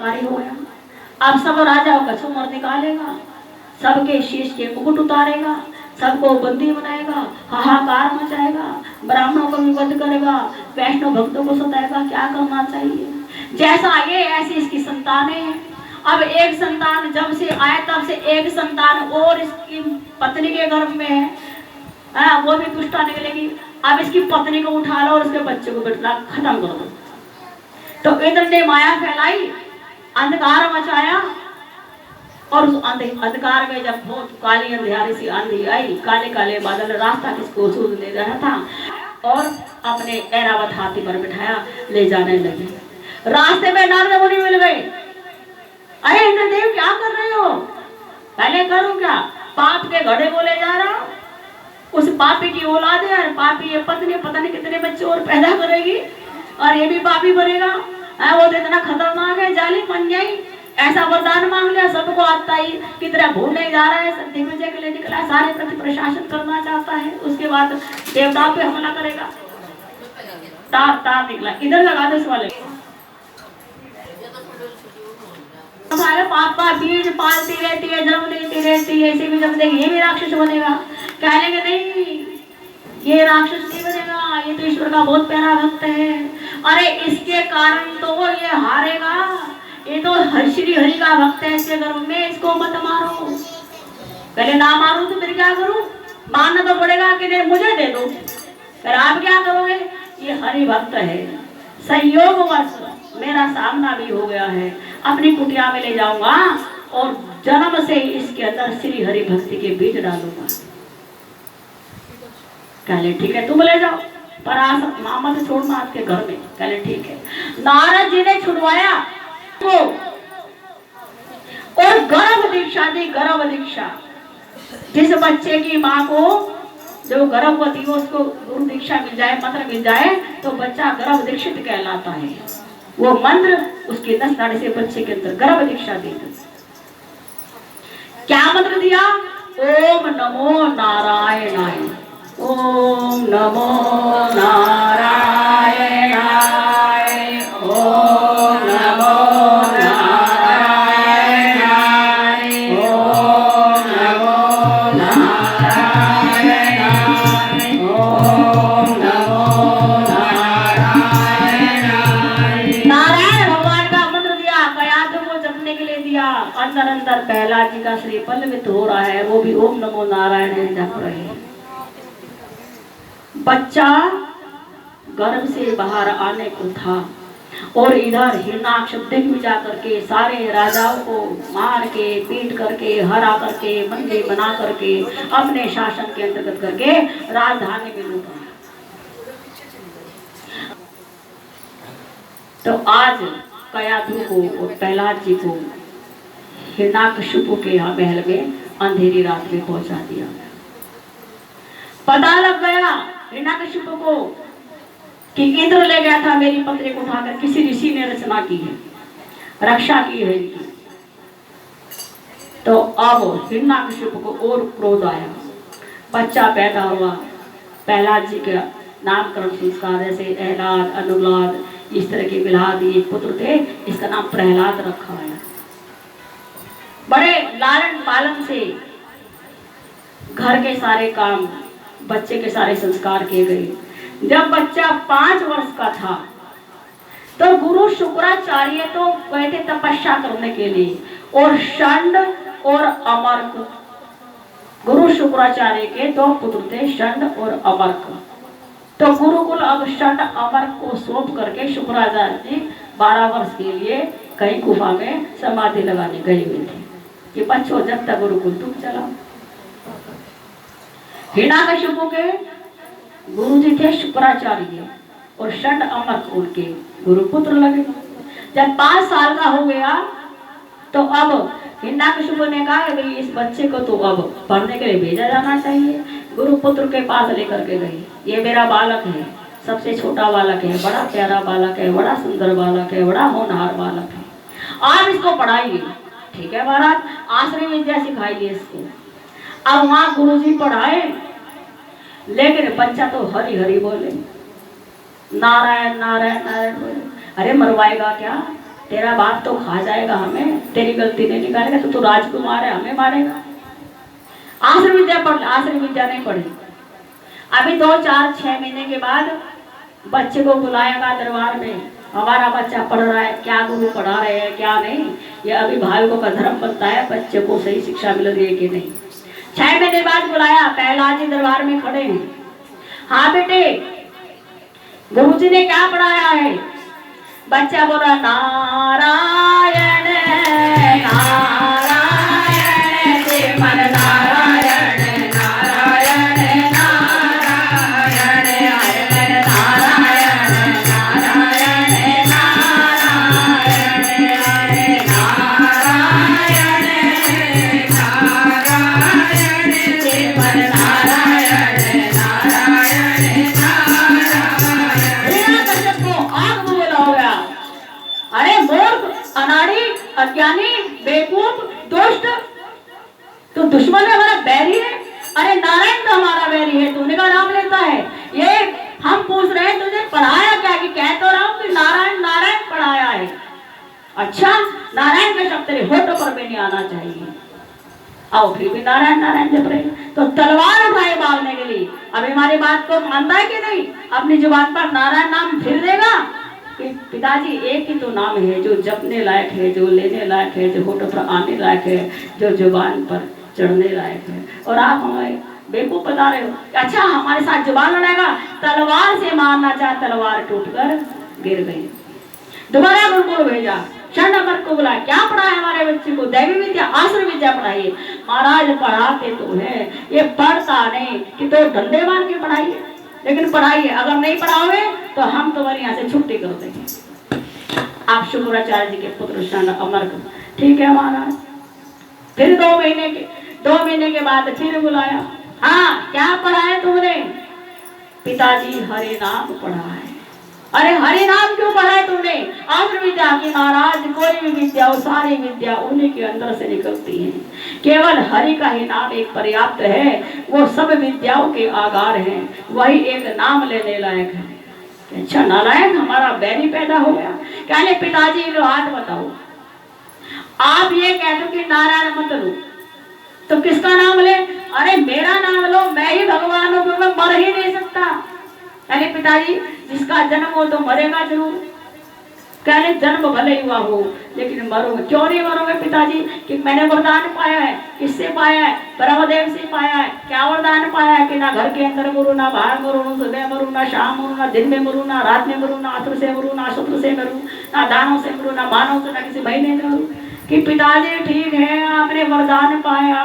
चमत्कारी हो गया। अब सब राजाओं का सुमर निकालेगा, सबके शीश के मुकुट उतारेगा, सबको बंदी बनाएगा, हाहाकार मचाएगा, ब्राह्मणों को भी वध करेगा, वैष्णव भक्तों को सताएगा। क्या करना चाहिए? जैसा ये ऐसी इसकी संतानें हैं। अब एक संतान जब से आए तब से एक संतान और इसकी पत्नी के गर्भ में है, वो भी पुष्टा निकलेगी। अब इसकी पत्नी को उठा लो और उसके बच्चे को बिठला खत्म कर दो। तो इंद्र ने माया फैलाई, अंधकार मचाया, और उस अंधकार में जब बहुत काली अंधियारी सी आंधी आई, काले काले बादल, रास्ता किसको सूझ ले रहा था, और अपने ऐरावत हाथी पर बिठाया ले जाने लगे। रास्ते में नारद मुनि मिल गए। अरे इंद्रदेव क्या कर रहे हो? पहले करो क्या, पाप के घड़े को ले जा रहा हूं। उस पापी की औलाद है, और पापी ये पत्नी पता नहीं कितने बच्चे और पैदा करेगी, और ये भी पापी बनेगा। वो तो इतना खतरनाक है, जालिम अन्यायी। ऐसा वरदान मांग लिया, सबको आता ही की तरह भूलने जा रहा है, दिग्विजय के लिए निकला, सारे प्रति प्रशासन करना चाहता है। उसके बाद देवताओं पे हमला करेगा। तार तार निकला, इधर लगा दो इस वाले। हमारे पापा बीज पालती रहती है, जन्म लेती रहती है, इसे भी जब देखें ये भी राक्षस बनेगा। कहने के नहीं, ये राक्षस नहीं बनेगा, ये तो ईश्वर का बहुत प्यारा भक्त है। अरे इसके कारण तो ये हारेगा, ये तो श्री हरि का भक्त है, इसके गर्भ में, इसको मत मारो। पहले ना मारो तो फिर क्या करूं? मानना तो पड़ेगा कि नहीं, मुझे दे दो। फिर आप क्या करोगे? ये हरि भक्त है, संयोगवश मेरा सामना भी हो गया है, अपनी कुटिया में ले जाऊंगा और जन्म से इसके अंदर श्री हरि भक्ति के बीज डालूंगा। कहले ठीक है, तुम ले जाओ, पर आज मामा से छोड़ना आपके घर में। कहले ठीक है। नारद जी ने छुड़वाया को और गर्भ दीक्षा दी। गर्भ दीक्षा, जिस बच्चे की माँ को जो गर्भवती हो उसको गुरु दीक्षा मिल जाए, मंत्र मिल जाए, तो बच्चा गर्भ दीक्षित कहलाता है। वो मंत्र उसके 10 नाड़ी से बच्चे के अंदर गर्भ दीक्षा दी। क्या मंत्र दिया? ओम नमो नारायणाय, ओम नमो नारायणाय, ओम नमो अंदर अंदर प्रहलाद जी का श्री पल्लवित हो रहा है, वो भी ओम नमो नारायण जप रहे हैं। बच्चा गर्भ से बाहर आने को था, और इधर हिरणाक्ष दिग्विजय करके सारे राजाओं को मार के पीट करके हरा करके मंदिर बना करके अपने शासन के अंतर्गत करके राजधानी में लूटा। तो आज कयाधु को और प्रहलाद जी को हिरण्याकशिपु के यहाँ महल में अंधेरी रात में पहुंचा दिया। पता लग गया हिरण्याकशिपु को कि इंद्र ले गया था मेरी पत्नी को उठाकर, किसी ऋषि ने रचना की है, रक्षा की है इनकी। तो अब हिरण्याकशिपु को और क्रोध आया। बच्चा पैदा हुआ, प्रहलाद जी का नामकरण संस्कार, जैसे एहलाद अनुलाद इस तरह के बिलाद ये पुत्र थे, इसका नाम प्रहलाद रखा है। बड़े लालन पालन से घर के सारे काम, बच्चे के सारे संस्कार किए गए। जब बच्चा 5 वर्ष का था तो गुरु शुक्राचार्य तो गए थे तपस्या करने के लिए, और षंड और अमर्क, गुरु शुक्राचार्य के 2 पुत्र थे, षंड और अमर्क। तो गुरुकुल अब षंड अमर्क को सौंप करके शुक्राचार्य जी 12 वर्ष के लिए कहीं गुफा में समाधि लगाने गए हुए थे कि बच्चों जब तक गुरुकुल तुम चलाओ। हिरण्याकशिपु के गुरु जी थे शुक्राचार्य, और षंड अमर्क उनके गुरुपुत्र लगे। जब 5 साल का हो गया तो अब हिरण्याकशिपु ने कहा कि इस बच्चे को तो अब पढ़ने के लिए भेजा जाना चाहिए। गुरुपुत्र के पास लेकर के गई, ये मेरा बालक है, सबसे छोटा बालक है, बड़ा प्यारा बालक है, बड़ा सुंदर बालक है, बड़ा होनहार बालक है, आप इसको पढ़ाइए। ठीक है महाराज, आश्रम विद्या सिखाइए इसको। अब वहां गुरुजी पढ़ाए, लेकिन बच्चा तो हरि हरि बोले, नारायण नारायण नारायण बोले। अरे मरवाएगा क्या? तेरा बाप तो खा जाएगा हमें, तेरी गलती नहीं निकालेगा तो तू राजकुमार है, हमें मारेगा। आश्रम विद्या पढ़, आश्रम विद्या नहीं पढ़ी। अभी 2-4-6 महीने के बाद बच्चे को बुलाएगा दरबार में, हमारा बच्चा पढ़ रहा है, क्या गुरु पढ़ा रहे हैं क्या नहीं, ये अभिभावकों का धर्म बनता है बच्चे को सही शिक्षा मिल रही है कि नहीं। 6 महीने बाद बुलाया, पहला जी दरबार में खड़े हैं। हाँ बेटे, गुरुजी ने क्या पढ़ाया है? बच्चा बोला नारायण नारायण श्रीमन नारायण नारायण नारायण हरे मन नारायण नारायण नारायण हरे नारायण नारायण श्रीमन नारायण नारायण नारायण। अरे मूर्ख, अनाड़ी, अज्ञानी, बेवकूफ, दुष्ट, तो दुश्मन है, हमारा बैरी है। अरे नारायण तो हमारा बैरी है, तूने का नाम लेता है। ये हम पूछ रहे हैं तुझे पढ़ाया क्या? कि कह तो रहा हूं कि नारायण नारायण पढ़ाया है। अच्छा, नारायण के शब्द तेरे होठों पर भी नहीं आना चाहिए। आओ फिर भी नारायण नारायण जप रहे, तो तलवार उठाए मारने के लिए। अब हमारी बात को मानता है कि नहीं? अपनी जुबान पर नारायण नाम फिर देगा कि पिताजी एक ही तो नाम है जो जपने लायक है, जो लेने लायक है, जो होठों पर आने लायक है, जो जुबान पर चढ़ने लायक है। और आप हमें बेवकूफ बता रहे हो। अच्छा, हमारे साथ जुबान लड़ाएगा, तलवार से मारना चाहे, तलवार टूटकर गिर गई। दोबारा गुरुकुल भेजा, क्षण को बुलाया, क्या पढ़ाया हमारे बच्चे को? दैवी विद्या, आश्रम विद्या पढ़ाइए। महाराज पढ़ाते तो है, ये पढ़ता नहीं कि तो डंडे मार के पढ़ाइए, लेकिन पढ़ाइए। अगर नहीं पढ़ाओगे तो हम तुम्हारे यहाँ से छुट्टी कर देंगे। आप शुक्राचार्य जी के पुत्र क्षण अमर, ठीक है महाराज। फिर 2 महीने के बाद फिर बुलाया। हाँ, क्या पढ़ाया तुमने? पिताजी हरि नाम पढ़ा है। अरे हरि नाम क्यों पढ़ाया तुमने? आश्रम विद्या की महाराज, कोई भी विद्या हो, सारी विद्या उन्हीं के अंदर से निकलती है। केवल हरि का ही नाम एक पर्याप्त है, वो सब विद्याओं के आधार है, वही एक नाम लेने लायक है। अच्छा, नारायण हमारा बैरी पैदा हो गया। कहले पिताजी एक बात बताओ, आप ये कहते हो कि नारायण मत लो, तो किसका नाम ले? अरे मेरा नाम लो, मैं ही भगवान हूँ, मैं मर ही नहीं सकता। कहले पिताजी, जिसका जन्म हो तो मरेगा जरूर। कहले जन्म भले ही हुआ हो, लेकिन मरोगे। क्यों नहीं मरोगे पिताजी? कि मैंने वरदान पाया है। किससे पाया है? ब्रह्मदेव से पाया है। क्या वरदान पाया है? कि ना घर के अंदर मरू, ना बाहर मरू, ना सुबह मरू, ना शाम मरू, ना दिन में मरू, ना रात में मरू, ना अस्त्र से मरू, ना शत्रु से मरू, ना दानों से मरू, ना मानव से, ना किसी महीने से मरू। कि पिताजी ठीक है, आपने वरदान पाया,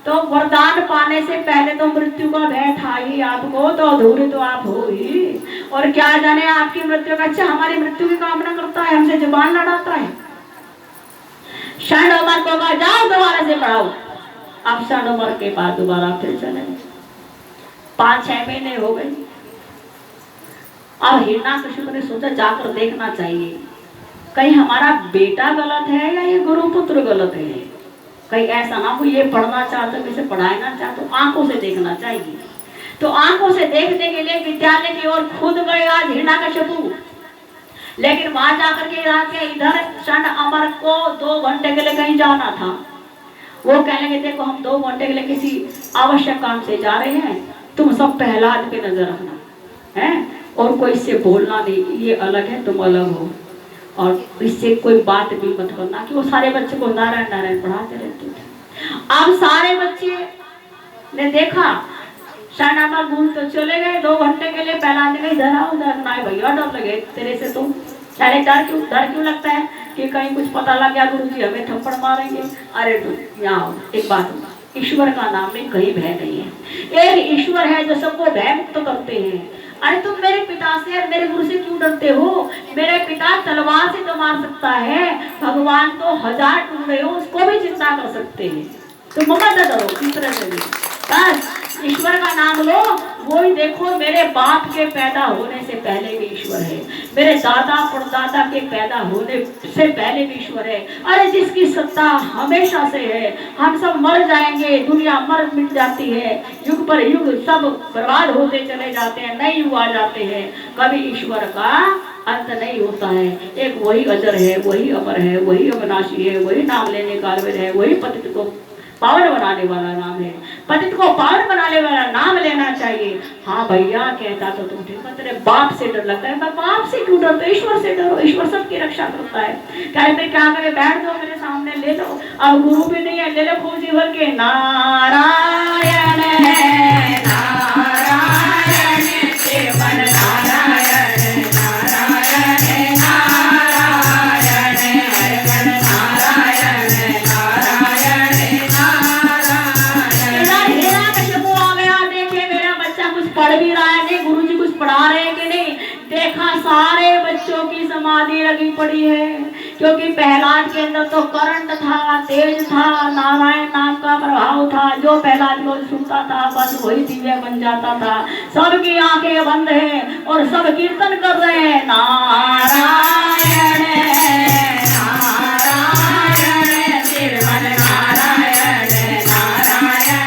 तो वरदान पाने से पहले तो मृत्यु का भय था ही आपको, तो अधूरे तो आप हो ही। और क्या जाने आपकी मृत्यु का। अच्छा, हमारी मृत्यु की कामना करता है, हमसे जुबान लड़ाता है। क्षण उम्र को कहा जाओ दोबारा से पढ़ाओ। अब क्षण उम्र के बाद दोबारा फिर चले। 5-6 महीने हो गए। अब हिरण्याकश्यप ने सोचा जाकर देखना चाहिए, कहीं हमारा बेटा गलत है या ये गुरुपुत्र गलत है। कहीं ऐसा ना हो ये पढ़ना चाहते, किसे पढ़ाना चाहते, तो आंखों से देखना चाहिए। तो आंखों से देखने के लिए विद्यालय की ओर खुद गए आज हिरण्याकश्यप। लेकिन वहां जाकर के इधर क्षण अमर को 2 घंटे के लिए कहीं जाना था। वो कहने लगे देखो हम 2 घंटे के लिए किसी आवश्यक काम से जा रहे हैं, तुम सब प्रहलाद पे नजर रखना है, और कोई इससे बोलना नहीं, ये अलग है तुम अलग हो, और इससे कोई बात भी मत करना। कि वो सारे बच्चे को नारायण नारायण पढ़ाते रहते थे। अब सारे बच्चे ने देखा शाना गुण तो चले गए 2 घंटे के लिए। पहला दिन इधर आओ, उधर ना भैया डर लगे तेरे से। तुम अरे डर क्यों लगता है? कि कहीं कुछ पता लग गया गुरुजी हमें थप्पड़ मारेंगे। अरे तुम यहाँ एक बात, ईश्वर का नाम में कहीं भय नहीं है। एक ईश्वर है जो सबको भय मुक्त करते हैं। अरे तुम मेरे पिता से और मेरे गुरु से क्यों डरते हो? मेरे पिता तलवार से तो मार सकता है, भगवान तो 1000 टुकड़े हो उसको भी जिंदा कर सकते हैं। तो मत डरो किस तरह से भी, बस ईश्वर का नाम लो। वो ही देखो, मेरे बाप के पैदा होने से पहले भी ईश्वर है, मेरे दादा परदादा के पैदा होने से पहले भी ईश्वर है। अरे जिसकी सत्ता हमेशा से है। हम सब मर जाएंगे, दुनिया मर मिट जाती है, युग पर युग सब बर्बाद होते चले जाते हैं, नए युग आ जाते हैं, कभी ईश्वर का अंत नहीं होता है। एक वही अजर है, वही अमर है, वही अविनाशी है, वही नाम लेने काबिल है, वही पतित को पावन बनाने वाला नाम है। पतित को पावन बनाने वाला नाम लेना चाहिए। हाँ भैया कहता तो तुम ठीक, तेरे बाप से डर लगता है। मैं बाप से क्यों डरता? ईश्वर से डरो, ईश्वर सबकी रक्षा करता है। कहते क्या करे, बैठ दो मेरे सामने, ले लो। अब गुरु भी नहीं है, ले लो खूब जी भर के नारायण नारायण केवल नारायण नारायण नारायण हर नारायण नारायण नारायण। हिरण्यकशिपु आ गया, देखे मेरा बच्चा कुछ पढ़ भी रहा है नहीं, गुरुजी कुछ पढ़ा रहे हैं कि नहीं। देखा सारे बच्चों की समाधि लगी पड़ी है, क्योंकि प्रहलाद के अंदर तो करंट था, तेज था, नारायण नाम का प्रभाव था। जो प्रहलाद को सुनता था बस वही दिव्य बन जाता था। सबकी आंखें बंद है और सब कीर्तन कर रहे हैं नारायण नारायण श्रीमन नारायण नारायण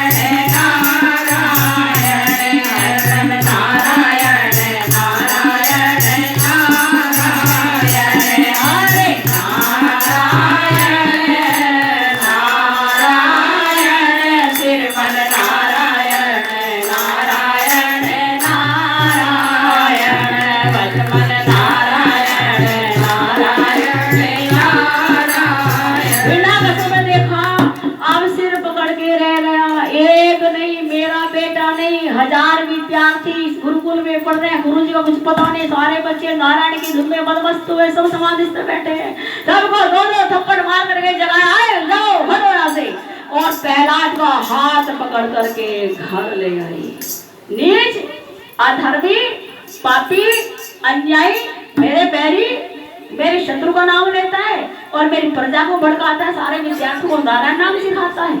नारायण हर नारायण नारायण नारायण हरे नारायण नारायण श्रीमन नारायण नारायण नारायण भजमन नारायण नारायण नारायण। हिरण्यकशिपु में देखा, अब सिर पकड़ के रह गया। एक नहीं, मेरा बेटा नहीं, 1000 विद्यार्थी इस गुरुकुल में पढ़ रहे हैं। गुरु जी को कुछ पता नहीं, सारे बच्चे नारायण की धुन में मदमस्त हुए, सब समाधिस्थ बैठे हैं। सबको दो दो थप्पड़ मार करके जगाया, आए जाओ हटो यहाँ से। और प्रहलाद का हाथ पकड़ करके घर ले आई। नीच, अधर्मी, पापी, अन्यायी, मेरे बैरी, मेरे शत्रु का नाम लेता है और मेरी प्रजा को भड़काता है, सारे विद्यार्थियों को नारायण नाम सिखाता है।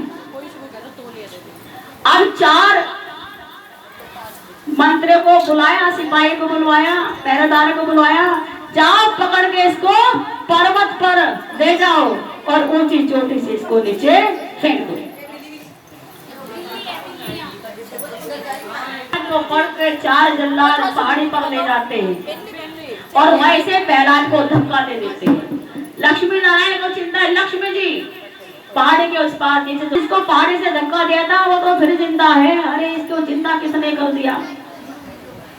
अब 4 मंत्री को बुलाया, सिपाही को बुलवाया, पहरेदार को बुलवाया, जाओ पकड़ के इसको पर्वत पर ले जाओ और ऊंची चोटी से इसको नीचे फेंक दो। तो पढ़ के 4 जल्लाद पहाड़ी पर ले जाते हैं और वैसे प्रहलाद को धक्का दे देते हैं। लक्ष्मी नारायण को चिंता है, लक्ष्मी जी पहाड़ी के उस पार नीचे, तो इसको पहाड़ी से धक्का दिया था वो तो फिर जिंदा है। अरे इसको चिंता किसने कर दिया?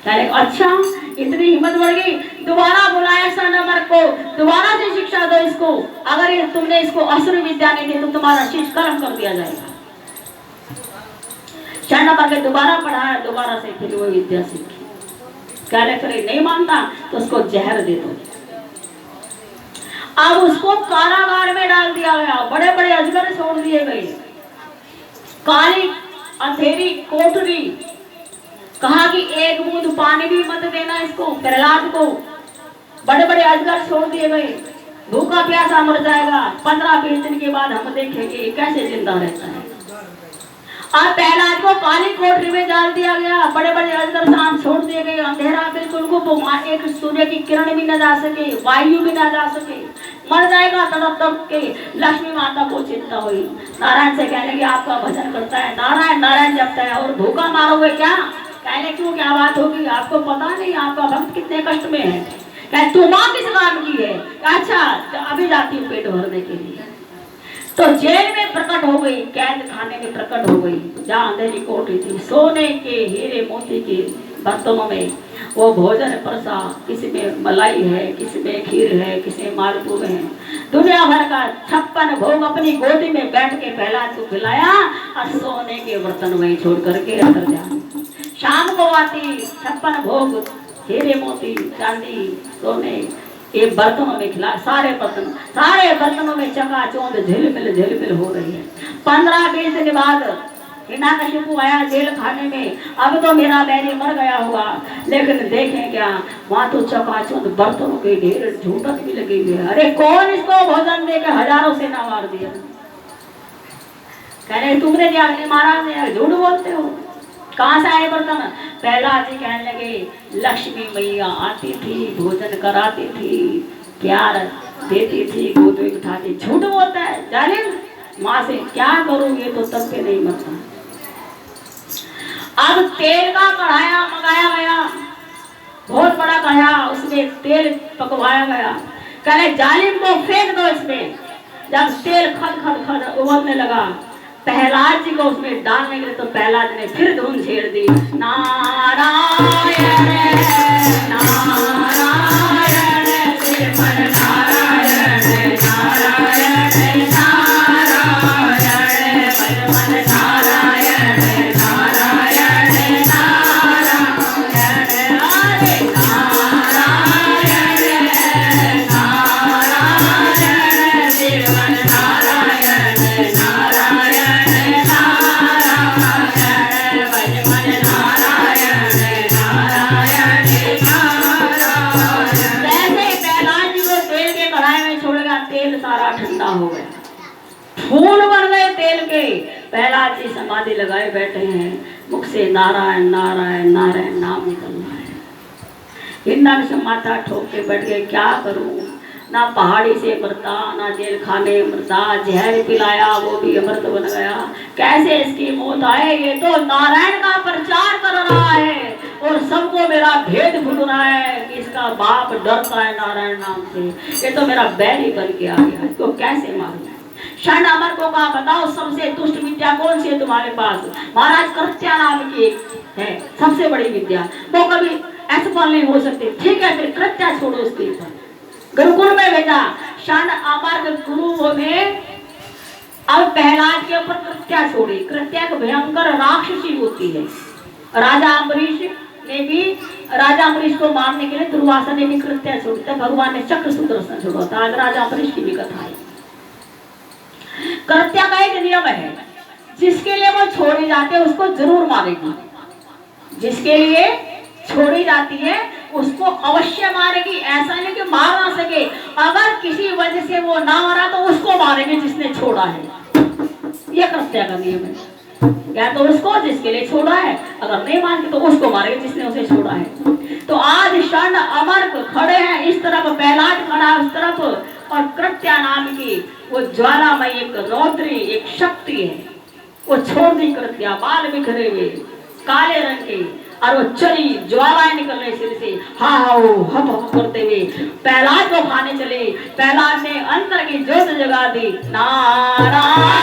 अच्छा इतनी हिम्मत बढ़ गई, दोबारा बुलाया सनमर को, दोबारा से शिक्षा दो इसको। अगर ये तुमने इसको असुर विद्या नहीं दी तो तुम्हारा शीश कर्म कर दिया जाएगा। सनमर के दोबारा पढ़ाया, दोबारा से फिर वो विद्या सीखी। कह रहे नहीं मानता तो उसको जहर दे दो। अब उसको कारागार में डाल दिया गया, बड़े बड़े अजगर छोड़ दिए गए, काली अंधेरी कोठरी। कहा कि एक बूंद पानी भी मत देना इसको, प्रहलाद को। बड़े बड़े अजगर छोड़ दिए गए, भूखा प्यासा मर जाएगा। 15-20 दिन के बाद हम देखेंगे कैसे जिंदा रहता है। और प्रहलाद को काली कोठरी में डाल दिया गया, बड़े बड़े अजगर सांप छोड़ दिए गए, अंधेरा बिल्कुल को, एक सूर्य की किरण भी न जा सके, वायु भी न जा सके, मर जाएगा तड़प तड़प के। लक्ष्मी माता को चिंता हुई, नारायण से कहने की आपका भजन करता है, नारायण नारायण जपता है और भूखा मारोगे क्या? कहने क्यों, क्या बात होगी? आपको पता नहीं आपका भक्त कितने कष्ट में है। कहे तू माँ किस काम की है? अच्छा अभी जाती हूँ पेट भरने के लिए। तो जेल में प्रकट हो गई, कैद खाने में प्रकट हो गई, जहाँ अंधेरी कोठरी थी। सोने के हीरे मोती के बर्तनों में वो भोजन परसा, किसी में मलाई है, किसी में खीर है, किसी में मालपुए हैं, दुनिया भर का 56 भोग अपनी गोदी में बैठ के प्रहलाद को खिलाया और सोने के बर्तन वहीं छोड़ करके अंदर जा। शाम को आती 56 भोग, हीरे मोती, चांदी, सोने, ये बर्तनों में खिला, सारे बर्तनों में चकाचौंध झिलमिल हो रही है। 15-20 दिन बाद हिरण्यकशिपु आया जेल खाने में। अब तो मेरा बैरी मर गया होगा, लेकिन देखें क्या, वहां तो चकाचौंध बर्तनों के ढेर, झूठक भी लगी हुई है। अरे कौन इसको भोजन देकर हजारों से ना मार दिया? कह रहे तुमने दिया, महाराज ने, झूठ बोलते हो। कहाँ से आए बर्तन? प्रहलाद जी कहने लगे लक्ष्मी मैया आती थी, भोजन कराती थी, प्यार देती थी, गोद में उठाती। झूठ बोलता है जालिम, माँ से क्या करूँ, ये तो तब पे नहीं मरता। अब तेल का कढ़ाया मंगाया गया, बहुत बड़ा गया, उसमें तेल पकवाया गया। कहले जालिम को फेंक दो इसमें। जब तेल खद खद खद उबलने लगा, प्रहलाद जी को उसमें डालने के लिए, तो प्रहलाद ने फिर धुन छेड़ दी, नारायण नारायण श्रीमन नारायण नारायण नारायण भजमन नारायण नारायण नारायण हरे नारायण नारायण श्रीमन नारायण नारायण नारायण भजमन नारायण नारायण नारायण। जैसे प्रहलाद जी को तेल के कढ़ाई में छोड़ेगा, तेल सारा ठंडा हो गया, फूल बन गए तेल के। प्रहलाद जी समाधि लगाए बैठे हैं, मुख से नारायण नारायण नारायण नाम निकल रहा है। हिंदा से माथा ठोक के बैठ गए, क्या करूं, ना पहाड़ी से मरता, ना जेल खाने मरता, जहर पिलाया वो भी अमृत बन गया, कैसे इसकी मौत आए। ये तो नारायण का प्रचार कर रहा है और सबको मेरा भेद भूल रहा है कि इसका बाप डरता है नारायण नाम से, ये तो मेरा बैरी बन के आ गया, इसको कैसे मारूं। क्षण अमर को कहा, बताओ सबसे दुष्ट विद्या कौन सी है तुम्हारे पास। महाराज कृत्या नाम की एक है सबसे बड़ी विद्या, वो कभी असफल नहीं हो सकती। ठीक है, फिर कृत्या छोड़ो उसके ऊपर। गुरुकुल में भेजा, क्षण अमर गुरु ने अब प्रहलाद के ऊपर कृत्या छोड़ी। कृत्या एक भयंकर राक्षसी होती है। राजा अम्बरीश ने भी, राजा अम्बरीश को मारने के लिए दुर्वासा ने भी कृत्या छोड़ी, तब भगवान ने चक्र सुदर्शन छोड़ा था। आज राजा अम्बरीश की भी कथा है। कृत्या का एक नियम है, जिसके लिए वो छोड़ी जाती है उसको जरूर मारेगी। जिसके लिए छोड़ी जाती है उसको अवश्य मारेगी, ऐसा नहीं कि मार ना सके। अगर किसी वजह से वो ना मारा तो उसको मारेगी जिसने छोड़ा है। यह कृत्या का नियम है, या तो उसको जिसके लिए छोड़ा है, अगर नहीं मारेगी तो उसको मारेगी जिसने उसे छोड़ा है। तो आज क्षण अमर खड़े हैं, इस तरफ प्रहलाद खड़ा है, उस तरफ, और कृत्या नाम की वो ज्वालामय एक रौद्री एक शक्ति है, वो छोड़ दी कृत्या, बाल बिखरे हुए काले रंग के, और वो चली ज्वालाएं निकल रही सिर से, हाओ हप हप करते हुए प्रहलाद को खाने चले। प्रहलाद ने अंदर की ज्योत जगा दी, नारायण